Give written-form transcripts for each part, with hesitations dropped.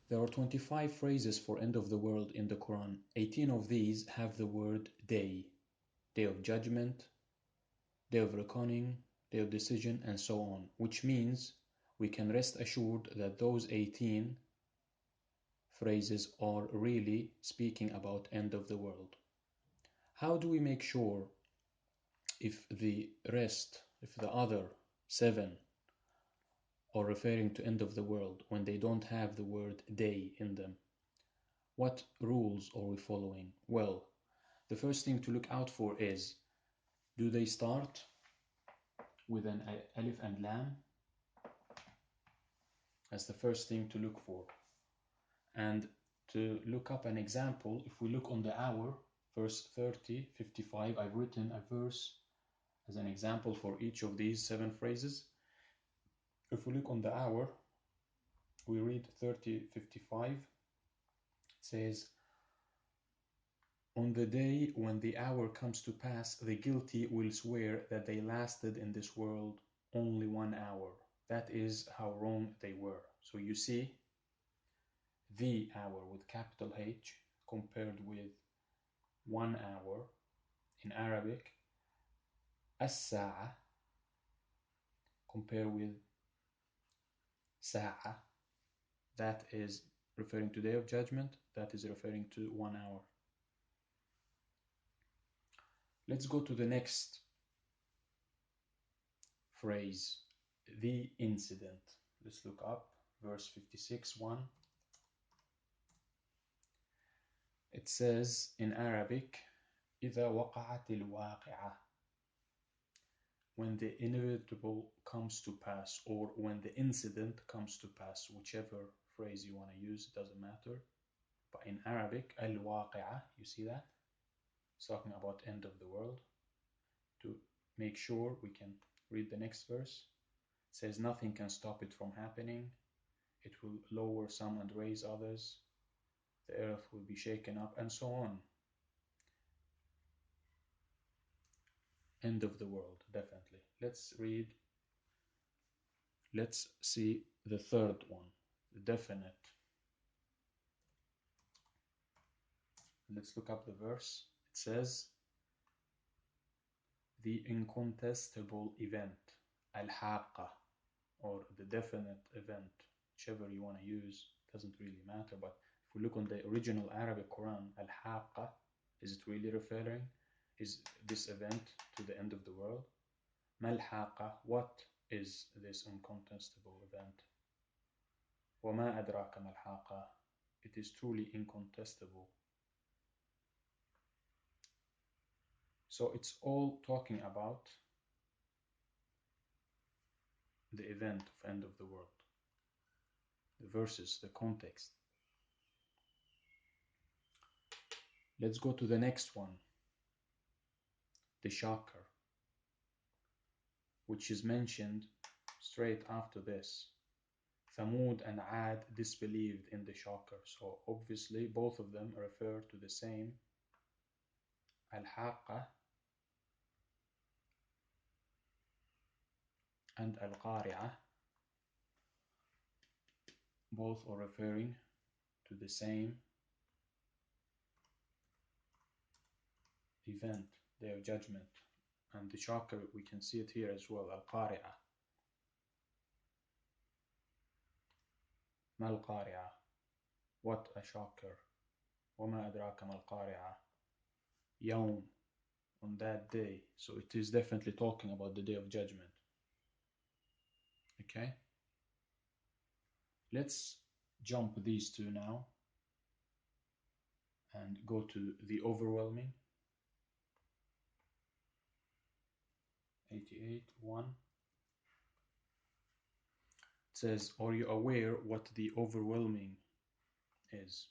There are 25 phrases for end of the world in the Quran. 18 of these have the word day, day of judgment, day of reckoning, day of decision, and so on, which means we can rest assured that those 18 phrases are really speaking about end of the world. How do we make sure if the other 7 are referring to end of the world when they don't have the word day in them? What rules are we following? Well, the first thing to look out for is, do they start with an alif and lam? That's the first thing to look for. And to look up an example, if we look on the hour, verse 30, 55, I've written a verse as an example for each of these 7 phrases. If we look on the hour, we read 30:55. It says, on the day when the hour comes to pass, the guilty will swear that they lasted in this world only 1 hour. That is how wrong they were. So you see, the hour with capital H compared with 1 hour in Arabic, as-sa'a compared with sa'a, that is referring to day of judgment, that is referring to 1 hour. Let's go to the next phrase, the incident. Let's look up verse 56:1. It says in Arabic, إذا وقعت الواقعة, when the inevitable comes to pass, or when the incident comes to pass, whichever phrase you want to use, it doesn't matter. But in Arabic, al-waqi'ah, you see that? It's talking about end of the world. To make sure we can read the next verse. It says nothing can stop it from happening. It will lower some and raise others. The earth will be shaken up, and so on. End of the world, definitely. Let's see the third one, the definite. Let's look up the verse. It says, the incontestable event, al-haqqa, or the definite event, whichever you want to use, doesn't really matter. But if we look on the original Arabic Quran, al-haqqa, is it really referring, is this event to the end of the world? Mal-haqqa, what is this incontestable event? وَمَا أَدْرَاكَ مَا-الْحَاقَّةُ, it is truly incontestable. So it's all talking about the event of end of the world. The verses, the context. Let's go to the next one, the shocker, which is mentioned straight after this. Thamud and Ad disbelieved in the shocker. So obviously both of them refer to the same, Al-Haqqa and Al-Qari'ah. Both are referring to the same event, day of judgment. And the shocker, we can see it here as well, Al-Qari'ah. Mal Qari'ah, what a shocker. وَمَا أَدْرَاكَ مَا الْقَارِعَةُ, Yawm, on that day. So it is definitely talking about the day of judgment. Okay? Let's jump these two now and go to the overwhelming. 88:1. It says, are you aware what the overwhelming is?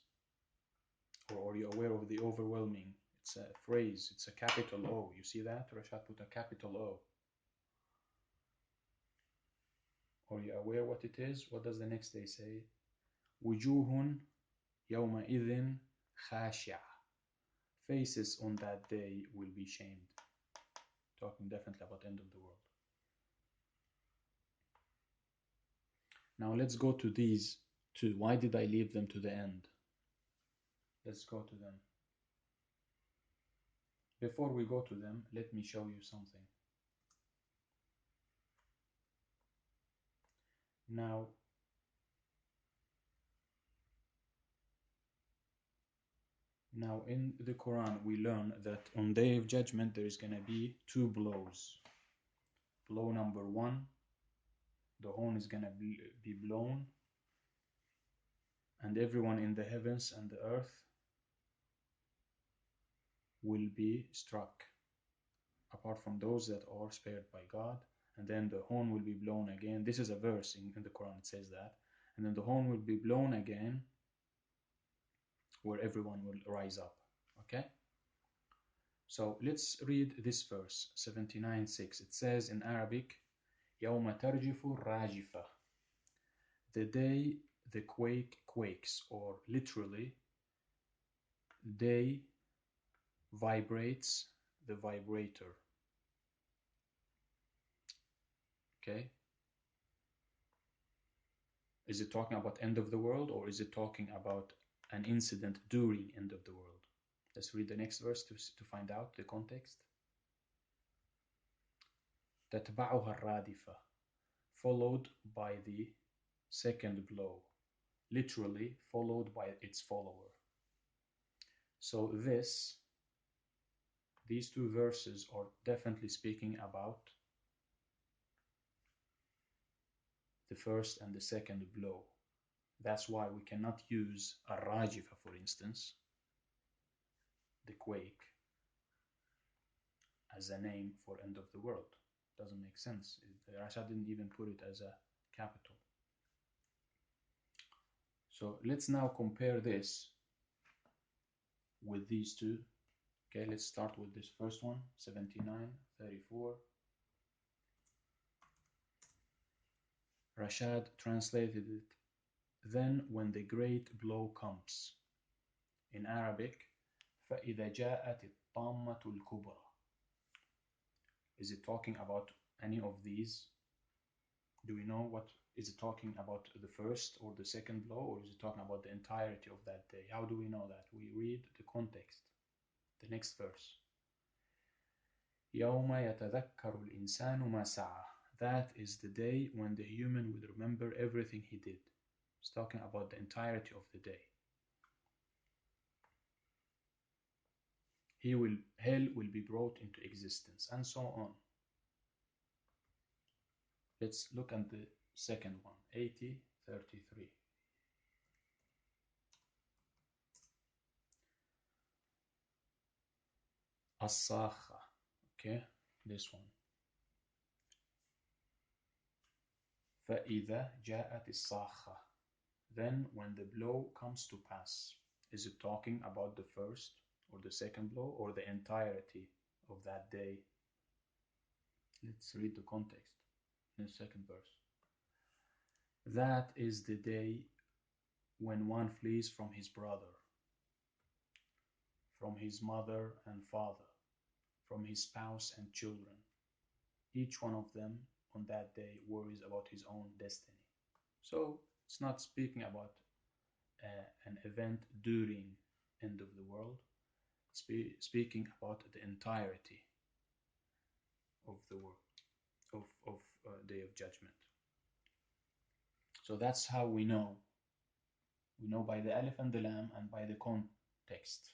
Or are you aware of the overwhelming? It's a phrase, it's a capital O. You see that? Rashad put a capital O. Are you aware what it is? What does the next day say? وجوه يومئذ خاشعة. Faces on that day will be shamed. Talking definitely about end of the world. Now let's go to these 2. Why did I leave them to the end? Let's go to them. Before we go to them, let me show you something. Now, in the Quran, we learn that on Day of Judgment, there is going to be 2 blows. Blow number 1, the horn is going to be blown, and everyone in the heavens and the earth will be struck, apart from those that are spared by God. And then the horn will be blown again. This is a verse in the Quran, it says that. And then the horn will be blown again, where everyone will rise up. Okay? So let's read this verse, 79:6. It says in Arabic, يَوْمَ تَرْجِفُ الرَّاجِفَةُ, the day the quake quakes, or literally, day vibrates the vibrator. Okay? Is it talking about end of the world, or is it talking about an incident during end of the world? Let's read the next verse to find out the context. تَتْبَعُهَا الرَّادِفَةُ, followed by the second blow, literally followed by its follower. So these 2 verses are definitely speaking about the first and the second blow. That's why we cannot use a rajifa, for instance, the quake, as a name for end of the world. Doesn't make sense. Rasha didn't even put it as a capital. So let's now compare this with these 2. Okay, let's start with this first one, 79:34. Rashad translated it, then when the great blow comes. In Arabic, فَإِذَا جَاءَتِ الطَّامَّةُ الْكُبْرَى. Is it talking about any of these? Do we know what is it talking about, the first or the second blow, or is it talking about the entirety of that day? How do we know that? We read the context. The next verse. يَوْمَ يَتَذَكَّرُ الْإِنسَانُ مَا سَعَى. That is the day when the human will remember everything he did. It's talking about the entirety of the day. Hell will be brought into existence, and so on. Let's look at the second one, 80:33. As-Sakha. Okay, this one. فَإِذَا جَاءَتِ الصَّاخَّةُ. Then when the blow comes to pass. Is it talking about the first or the second blow, or the entirety of that day? Let's read the context in the second verse. That is the day when one flees from his brother, from his mother and father, from his spouse and children. Each one of them on that day worries about his own destiny. So it's not speaking about an event during end of the world. Speaking about the entirety of the world, of Day of Judgment. So that's how we know. We know by the alif and the lam and by the context.